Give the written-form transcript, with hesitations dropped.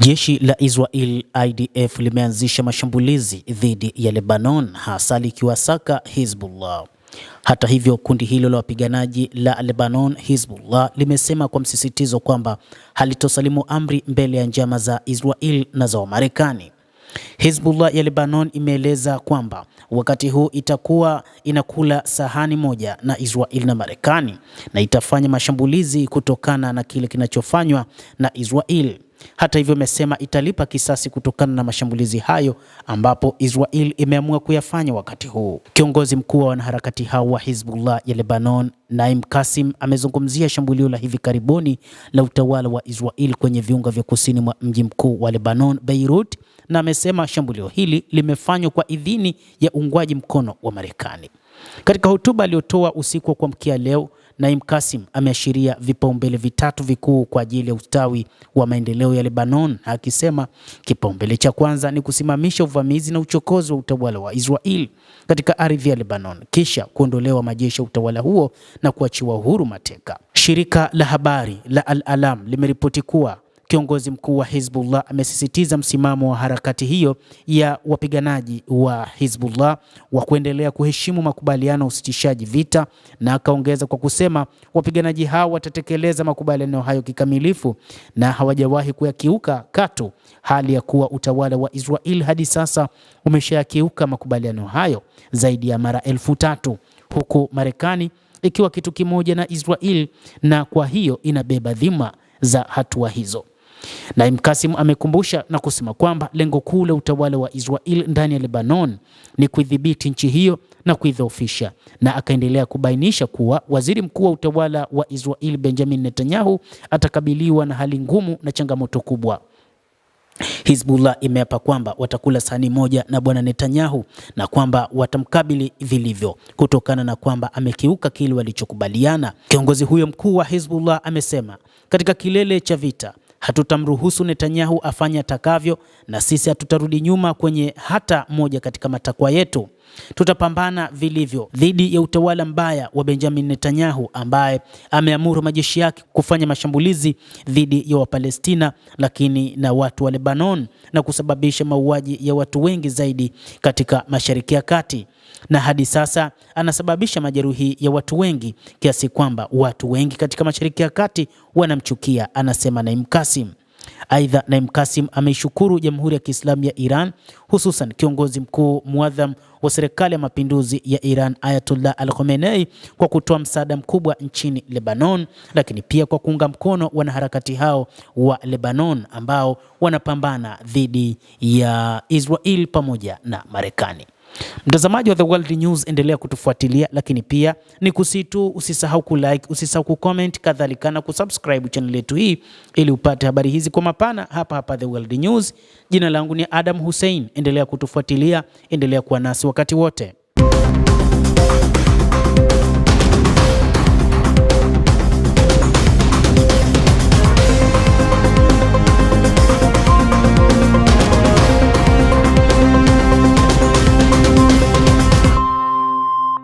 Jeshi la Israel IDF limeanzisha mashambulizi dhidi ya Lebanon hasa likiwasaka Hezbollah. Hata hivyo, kundi hilo la wapiganaji la Lebanon Hezbollah limesema kwa msisitizo kwamba halitosalimu amri mbele ya njama za Israel na za Marekani. Hezbollah ya Lebanon imeeleza kwamba wakati huu itakuwa inakula sahani moja na Israel na Marekani na itafanya mashambulizi kutokana na kile kinachofanywa na Israel. Hata hivyo, imesema italipa kisasi kutokana na mashambulizi hayo ambapo Israel imeamua kuyafanya wakati huu. Kiongozi mkuu wa wanaharakati hao wa Hezbollah ya Lebanon, Naim Qassem, amezungumzia shambulio la hivi karibuni la utawala wa Israel kwenye viunga vya kusini mwa mji mkuu wa Lebanon, Beirut, na amesema shambulio hili limefanywa kwa idhini ya uungwaji mkono wa Marekani. Katika hotuba aliyotoa usiku wa kuamkia leo, Naim Qassem ameashiria vipaumbele vitatu vikuu kwa ajili ya ustawi wa maendeleo ya Lebanon, akisema kipaumbele cha kwanza ni kusimamisha uvamizi na uchokozi wa utawala wa Israel katika ardhi ya Lebanon, kisha kuondolewa majeshi ya utawala huo na kuachiwa uhuru mateka. Shirika la habari la Al-Alam limeripoti kuwa kiongozi mkuu wa Hezbollah amesisitiza msimamo wa harakati hiyo ya wapiganaji wa Hezbollah wa kuendelea kuheshimu makubaliano ya usitishaji vita, na akaongeza kwa kusema wapiganaji hao watatekeleza makubaliano hayo kikamilifu na hawajawahi kuyakiuka katu, hali ya kuwa utawala wa Israel hadi sasa umeshayakiuka makubaliano hayo zaidi ya mara 1000, huku Marekani ikiwa kitu kimoja na Israel na kwa hiyo inabeba dhima za hatua hizo. Naim Qassem amekumbusha na kusema kwamba lengo kuu la utawala wa Israel ndani ya Lebanon ni kuidhibiti nchi hiyo na kuidhoofisha, na akaendelea kubainisha kuwa waziri mkuu wa utawala wa Israel Benjamin Netanyahu atakabiliwa na hali ngumu na changamoto kubwa. Hezbollah imeapa kwamba watakula sahani moja na bwana Netanyahu na kwamba watamkabili vilivyo kutokana na kwamba amekiuka kile walichokubaliana. Kiongozi huyo mkuu wa Hezbollah amesema katika kilele cha vita hatutamruhusu Netanyahu afanye atakavyo, na sisi hatutarudi nyuma kwenye hata moja katika matakwa yetu. Tutapambana vilivyo dhidi ya utawala mbaya wa Benjamin Netanyahu ambaye ameamuru majeshi yake kufanya mashambulizi dhidi ya Wapalestina lakini na watu wa Lebanon na kusababisha mauaji ya watu wengi zaidi katika Mashariki ya Kati, na hadi sasa anasababisha majeruhi ya watu wengi kiasi kwamba watu wengi katika Mashariki ya Kati wanamchukia, anasema Naim Qassem. Aidha, Naim Qassem ameishukuru Jamhuri ya Kiislamu ya Iran, hususan kiongozi mkuu muadham wa serikali ya mapinduzi ya Iran Ayatollah Al-Khamenei kwa kutoa msaada mkubwa nchini Lebanon, lakini pia kwa kuunga mkono wanaharakati hao wa Lebanon ambao wanapambana dhidi ya Israel pamoja na Marekani. Mtazamaji wa The World News, endelea kutufuatilia, lakini pia ni kusitu usisahau kulike, usisahau kucomment, kadhalika na kusubscribe channel yetu hii ili upate habari hizi kwa mapana hapa The World News. Jina langu ni Adam Hussein, endelea kutufuatilia, endelea kuwa nasi wakati wote.